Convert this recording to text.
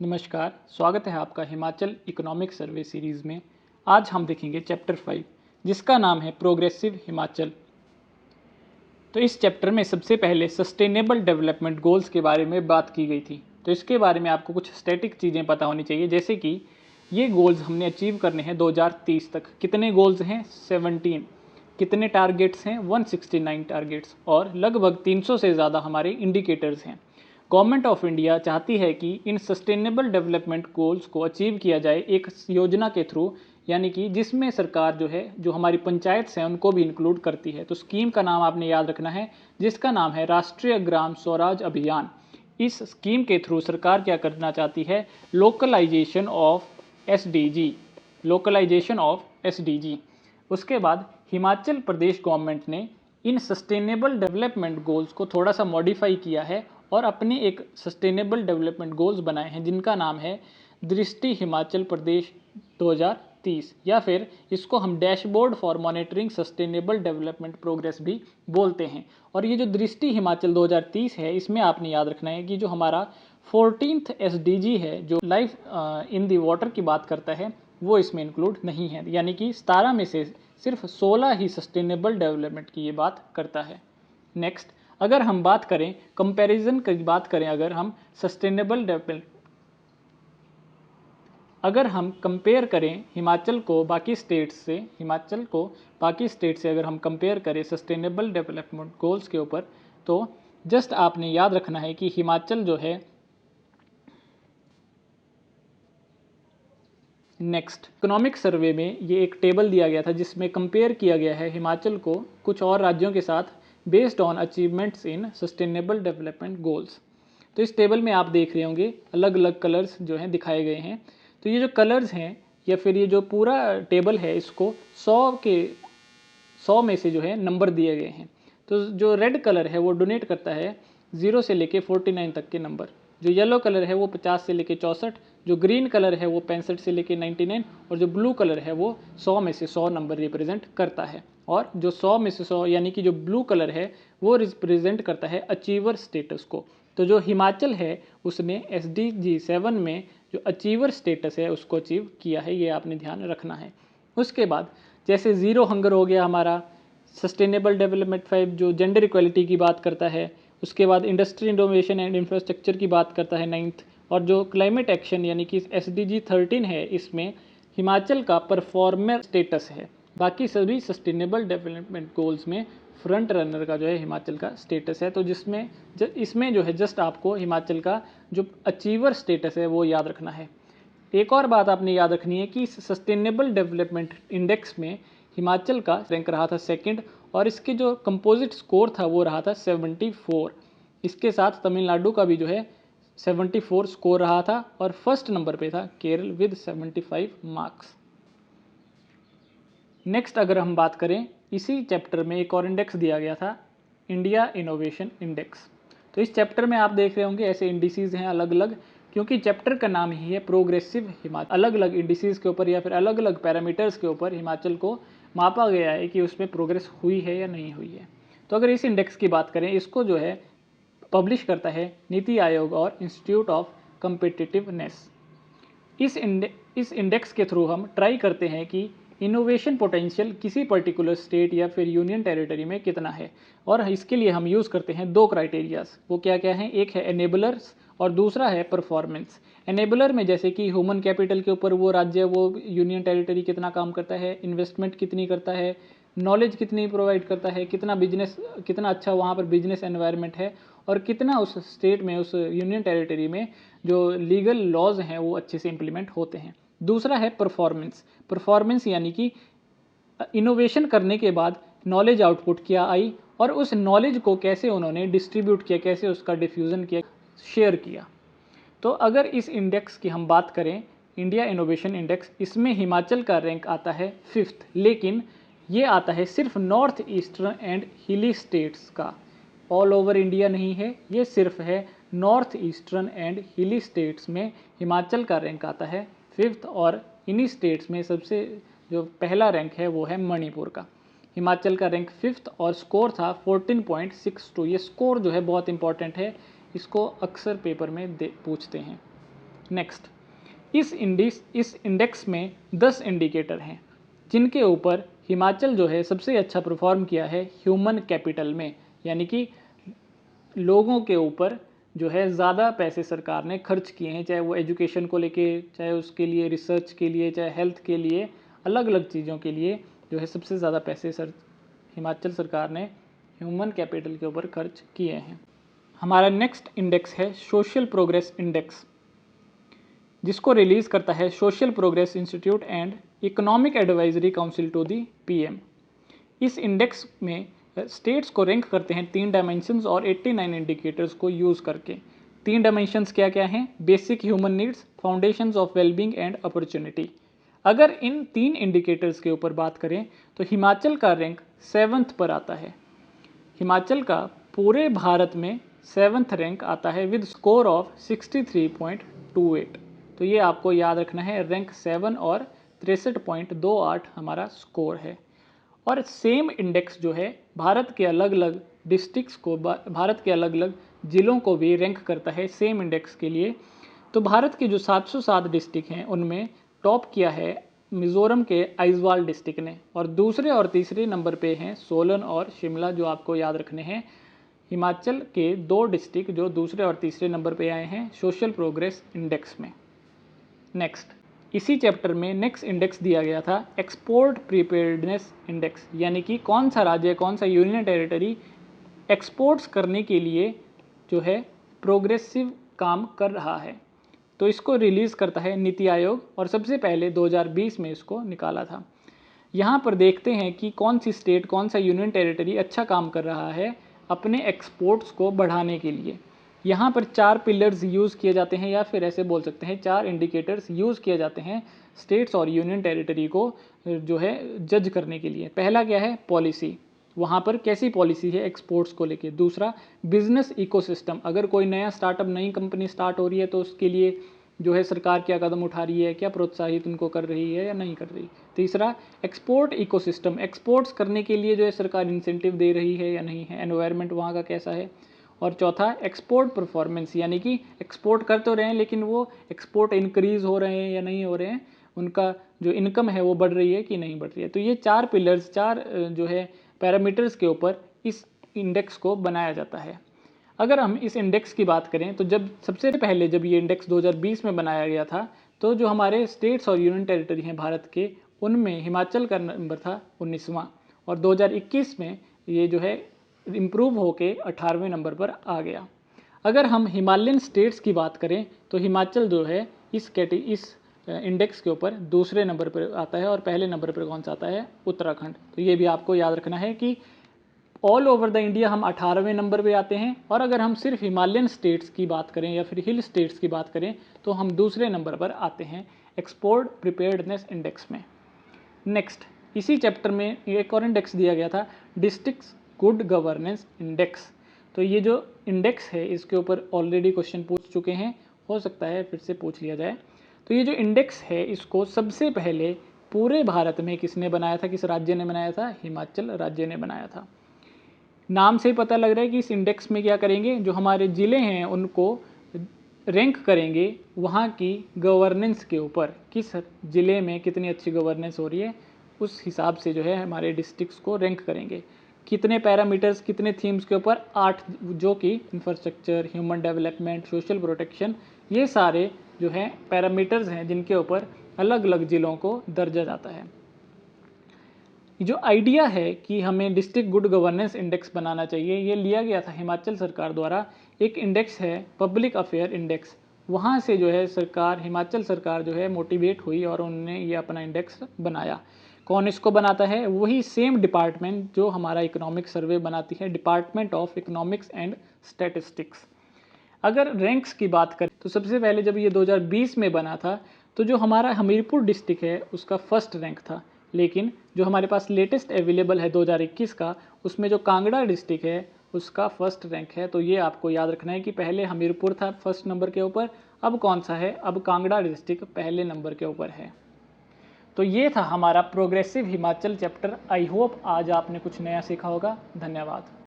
नमस्कार, स्वागत है आपका हिमाचल इकोनॉमिक सर्वे सीरीज़ में। आज हम देखेंगे चैप्टर 5 जिसका नाम है प्रोग्रेसिव हिमाचल। तो इस चैप्टर में सबसे पहले सस्टेनेबल डेवलपमेंट गोल्स के बारे में बात की गई थी। तो इसके बारे में आपको कुछ स्टैटिक चीज़ें पता होनी चाहिए, जैसे कि ये गोल्स हमने अचीव करने हैं 2030 तक। कितने गोल्स हैं? 17। कितने टारगेट्स हैं? 169 टारगेट्स, और लगभग 300 से ज़्यादा हमारे इंडिकेटर्स हैं। गवर्नमेंट ऑफ इंडिया चाहती है कि इन सस्टेनेबल डेवलपमेंट गोल्स को अचीव किया जाए एक योजना के थ्रू, यानी कि जिसमें सरकार जो हमारी पंचायत हैं उनको भी इंक्लूड करती है। तो स्कीम का नाम आपने याद रखना है, जिसका नाम है राष्ट्रीय ग्राम स्वराज अभियान। इस स्कीम के थ्रू सरकार क्या करना चाहती है? Localisation of SDG, localisation of SDG. उसके बाद हिमाचल प्रदेश गवर्नमेंट ने इन सस्टेनेबल डेवलपमेंट गोल्स को थोड़ा सा मॉडिफाई किया है और अपने एक सस्टेनेबल डेवलपमेंट गोल्स बनाए हैं, जिनका नाम है दृष्टि हिमाचल प्रदेश 2030, या फिर इसको हम dashboard for monitoring sustainable development progress भी बोलते हैं। और ये जो दृष्टि हिमाचल 2030 है, इसमें आपने याद रखना है कि जो हमारा 14th एसडीजी है, जो लाइफ इन दी वाटर की बात करता है, वो इसमें इंक्लूड नहीं है। यानी कि 17 में से सिर्फ 16 ही सस्टेनेबल डेवलपमेंट की ये बात करता है। नेक्स्ट, अगर हम बात करें कंपैरिजन की बात करें, अगर हम सस्टेनेबल डेवलपमेंट, अगर हम कंपेयर करें हिमाचल को बाकी स्टेट्स से, हिमाचल को बाकी स्टेट से अगर हम कंपेयर करें सस्टेनेबल डेवलपमेंट गोल्स के ऊपर, तो जस्ट आपने याद रखना है कि हिमाचल जो है, नेक्स्ट इकोनॉमिक सर्वे में ये एक टेबल दिया गया था जिसमें कंपेयर किया गया है हिमाचल को कुछ और राज्यों के साथ based on achievements in sustainable development goals. तो इस टेबल में आप देख रहे होंगे अलग अलग कलर्स जो हैं दिखाए गए हैं। तो ये जो कलर्स हैं या फिर ये जो पूरा टेबल है, इसको 100 में से जो है नंबर दिए गए हैं। तो जो रेड कलर है वो डोनेट करता है 0 से लेके 49 तक के नंबर। जो येलो कलर है वो 50 से लेके 64, जो ग्रीन कलर है वो 65 से लेके 99, और जो ब्लू कलर है वो 100 में से 100 नंबर रिप्रेजेंट करता है। और जो 100 में से 100 यानी कि जो ब्लू कलर है वो रिप्रेजेंट करता है अचीवर स्टेटस को। तो जो हिमाचल है उसने SDG 7 में जो अचीवर स्टेटस है उसको अचीव किया है, ये आपने ध्यान रखना है। उसके बाद जैसे ज़ीरो हंगर हो गया हमारा, सस्टेनेबल डेवलपमेंट 5 जो जेंडर इक्वलिटी की बात करता है, उसके बाद इंडस्ट्री इनोवेशन एंड इंफ्रास्ट्रक्चर की बात करता है 9th, और जो क्लाइमेट एक्शन यानी कि SDG 13 है, इसमें हिमाचल का परफॉर्मर स्टेटस है। बाकी सभी सस्टेनेबल डेवलपमेंट गोल्स में फ्रंट रनर का जो है हिमाचल का स्टेटस है। तो इसमें जो है जस्ट आपको हिमाचल का जो अचीवर स्टेटस है वो याद रखना है। एक और बात आपने याद रखनी है कि सस्टेनेबल डेवलपमेंट इंडेक्स में हिमाचल का रैंक रहा था सेकंड, और इसके जो कंपोजिट स्कोर था वो रहा था 74। इसके साथ तमिलनाडु का भी जो है 74 स्कोर रहा था, और फर्स्ट नंबर पे था केरल विद 75 मार्क्स। नेक्स्ट, अगर हम बात करें, इसी चैप्टर में एक और इंडेक्स दिया गया था, इंडिया इनोवेशन इंडेक्स। तो इस चैप्टर में आप देख रहे होंगे ऐसे इंडिसेस हैं अलग अलग, क्योंकि चैप्टर का नाम ही है प्रोग्रेसिव हिमाचल। अलग अलग इंडिसेस के ऊपर या फिर अलग अलग पैरामीटर्स के ऊपर हिमाचल को मापा गया है कि उसमें प्रोग्रेस हुई है या नहीं हुई है। तो अगर इस इंडेक्स की बात करें, इसको जो है पब्लिश करता है नीति आयोग और इंस्टीट्यूट ऑफ कम्पिटिटिवनेस। इस इंडेक्स के थ्रू हम ट्राई करते हैं कि इनोवेशन पोटेंशियल किसी पर्टिकुलर स्टेट या फिर यूनियन टेरिटरी में कितना है, और इसके लिए हम यूज़ करते हैं दो क्राइटेरियाज। वो क्या क्या हैं? एक है एनेबलर्स और दूसरा है परफॉर्मेंस। एनेबलर में जैसे कि ह्यूमन कैपिटल के ऊपर वो राज्य, वो यूनियन टेरिटरी कितना काम करता है, इन्वेस्टमेंट कितनी करता है, नॉलेज कितनी प्रोवाइड करता है, कितना अच्छा वहाँ पर बिजनेस एनवायरनमेंट है, और कितना उस स्टेट में, उस यूनियन टेरिटरी में जो लीगल लॉज हैं वो अच्छे से इम्प्लीमेंट होते हैं। दूसरा है परफॉर्मेंस। परफॉर्मेंस यानी कि इनोवेशन करने के बाद नॉलेज आउटपुट क्या आई, और उस नॉलेज को कैसे उन्होंने डिस्ट्रीब्यूट किया, कैसे उसका डिफ्यूज़न किया, शेयर किया। तो अगर इस इंडेक्स की हम बात करें, इंडिया इनोवेशन इंडेक्स, इसमें हिमाचल का रैंक आता है 5th, लेकिन ये आता है सिर्फ नॉर्थ ईस्टर्न एंड हिली स्टेट्स का, ऑल ओवर इंडिया नहीं है, ये सिर्फ है नॉर्थ ईस्टर्न एंड हिली स्टेट्स में हिमाचल का रैंक आता है 5th। और इन्हीं स्टेट्स में सबसे जो पहला रैंक है वो है मणिपुर का। हिमाचल का रैंक 5th और स्कोर था 14.62। ये स्कोर जो है बहुत इंपॉर्टेंट है, इसको अक्सर पेपर में पूछते हैं। नेक्स्ट, इस इंडेक्स में 10 इंडिकेटर हैं जिनके ऊपर हिमाचल जो है सबसे अच्छा परफॉर्म किया है ह्यूमन कैपिटल में, यानी कि लोगों के ऊपर जो है ज़्यादा पैसे सरकार ने खर्च किए हैं, चाहे वो एजुकेशन को लेके, चाहे उसके लिए रिसर्च के लिए, चाहे हेल्थ के लिए, अलग अलग चीज़ों के लिए जो है सबसे ज़्यादा पैसे हिमाचल सरकार ने ह्यूमन कैपिटल के ऊपर खर्च किए हैं। हमारा नेक्स्ट इंडेक्स है सोशल प्रोग्रेस इंडेक्स, जिसको रिलीज़ करता है social progress institute and economic advisory council to the PM. इस इंडेक्स में स्टेट्स को रैंक करते हैं 3 डायमेंशंस और 89 इंडिकेटर्स को यूज़ करके। 3 डायमेंशंस क्या क्या हैं? Basic human needs, foundations of wellbeing and opportunity. अगर इन 3 इंडिकेटर्स के ऊपर बात करें तो हिमाचल का रैंक 7th पर आता है। हिमाचल का पूरे भारत में 7th रैंक आता है विद स्कोर ऑफ 63.28। तो ये आपको याद रखना है, रैंक 7 और 63.28 हमारा स्कोर है। और सेम इंडेक्स जो है भारत के अलग अलग डिस्ट्रिक्ट्स को, भारत के अलग अलग ज़िलों को भी रैंक करता है सेम इंडेक्स के लिए। तो भारत के जो 707 डिस्ट्रिक्ट हैं उनमें टॉप किया है मिज़ोरम के आइजवाल डिस्ट्रिक्ट ने, और दूसरे और तीसरे नंबर पे हैं सोलन और शिमला, जो आपको याद रखने हैं। हिमाचल के 2 डिस्ट्रिक्ट जो दूसरे और तीसरे नंबर पे आए हैं सोशल प्रोग्रेस इंडेक्स में। नेक्स्ट, इसी चैप्टर में नेक्स्ट इंडेक्स दिया गया था एक्सपोर्ट प्रिपेयर्डनेस इंडेक्स, यानी कि कौन सा राज्य, कौन सा यूनियन टेरिटरी एक्सपोर्ट्स करने के लिए जो है प्रोग्रेसिव काम कर रहा है। तो इसको रिलीज़ करता है नीति आयोग, और सबसे पहले 2020 में इसको निकाला था। यहाँ पर देखते हैं कि कौन सी स्टेट, कौन सा यूनियन टेरिटरी अच्छा काम कर रहा है अपने एक्सपोर्ट्स को बढ़ाने के लिए। यहाँ पर 4 पिलर्स यूज़ किए जाते हैं, या फिर ऐसे बोल सकते हैं 4 इंडिकेटर्स यूज़ किए जाते हैं स्टेट्स और यूनियन टेरिटरी को जो है जज करने के लिए। पहला क्या है? पॉलिसी, वहाँ पर कैसी पॉलिसी है एक्सपोर्ट्स को लेके। दूसरा, बिजनेस इकोसिस्टम, अगर कोई नया स्टार्टअप, नई कंपनी स्टार्ट हो रही है तो उसके लिए जो है सरकार क्या कदम उठा रही है, क्या प्रोत्साहित उनको कर रही है या नहीं कर रही। तीसरा, एक्सपोर्ट इकोसिस्टम, एक्सपोर्ट्स करने के लिए जो है सरकार इंसेंटिव दे रही है या नहीं है, एनवायरनमेंट वहाँ का कैसा है। और चौथा, एक्सपोर्ट परफॉर्मेंस, यानी कि एक्सपोर्ट कर तो रहे हैं लेकिन वो एक्सपोर्ट इंक्रीज़ हो रहे हैं या नहीं हो रहे हैं, उनका जो इनकम है वो बढ़ रही है कि नहीं बढ़ रही है। तो ये 4 पिलर्स, 4 जो है पैरामीटर्स के ऊपर इस इंडेक्स को बनाया जाता है। अगर हम इस इंडेक्स की बात करें तो जब सबसे पहले जब ये इंडेक्स 2020 में बनाया गया था तो जो हमारे स्टेट्स और यूनियन टेरिटरी हैं भारत के, उनमें हिमाचल का नंबर था 19वां, और 2021 में ये जो है इम्प्रूव होके 18वें नंबर पर आ गया। अगर हम हिमालयन स्टेट्स की बात करें तो हिमाचल जो है इस इंडेक्स के ऊपर दूसरे नंबर पर आता है, और पहले नंबर पर कौन सा आता है? उत्तराखंड। तो ये भी आपको याद रखना है कि ऑल ओवर द इंडिया हम 18वें नंबर पे आते हैं, और अगर हम सिर्फ हिमालयन स्टेट्स की बात करें या फिर हिल स्टेट्स की बात करें तो हम दूसरे नंबर पर आते हैं एक्सपोर्ट प्रिपेयर्डनेस इंडेक्स में। नेक्स्ट, इसी चैप्टर में एक और इंडेक्स दिया गया था डिस्ट्रिक्ट्स गुड गवर्नेंस इंडेक्स। तो ये जो इंडेक्स है इसके ऊपर ऑलरेडी क्वेश्चन पूछ चुके हैं, हो सकता है फिर से पूछ लिया जाए। तो ये जो इंडेक्स है इसको सबसे पहले पूरे भारत में किसने बनाया था, किस राज्य ने बनाया था? हिमाचल राज्य ने बनाया था। नाम से ही पता लग रहा है कि इस इंडेक्स में क्या करेंगे, जो हमारे ज़िले हैं उनको रैंक करेंगे वहाँ की गवर्नेंस के ऊपर, किस ज़िले में कितनी अच्छी गवर्नेंस हो रही है उस हिसाब से जो है हमारे डिस्ट्रिक्ट्स को रैंक करेंगे। कितने पैरामीटर्स, कितने थीम्स के ऊपर? 8, जो कि infrastructure, human development, social protection, ये सारे जो है पैरामीटर्स हैं जिनके ऊपर अलग अलग ज़िलों को दर्जा जाता है। जो आइडिया है कि हमें डिस्ट्रिक्ट गुड गवर्नेंस इंडेक्स बनाना चाहिए, ये लिया गया था हिमाचल सरकार द्वारा। एक इंडेक्स है पब्लिक अफेयर इंडेक्स, वहाँ से जो है सरकार, हिमाचल सरकार जो है मोटिवेट हुई और उन्होंने ये अपना इंडेक्स बनाया। कौन इसको बनाता है? वही सेम डिपार्टमेंट जो हमारा इकोनॉमिक सर्वे बनाती है, department of economics and statistics. अगर रैंक्स की बात करें तो सबसे पहले जब ये 2020 में बना था तो जो हमारा हमीरपुर डिस्ट्रिक्ट है उसका फर्स्ट रैंक था, लेकिन जो हमारे पास लेटेस्ट अवेलेबल है 2021 का, उसमें जो कांगड़ा डिस्ट्रिक्ट है उसका फर्स्ट रैंक है। तो ये आपको याद रखना है कि पहले हमीरपुर था फर्स्ट नंबर के ऊपर, अब कौन सा है? अब कांगड़ा डिस्ट्रिक्ट पहले नंबर के ऊपर है। तो ये था हमारा progressive Himachal chapter. I hope आज आपने कुछ नया सीखा होगा। धन्यवाद।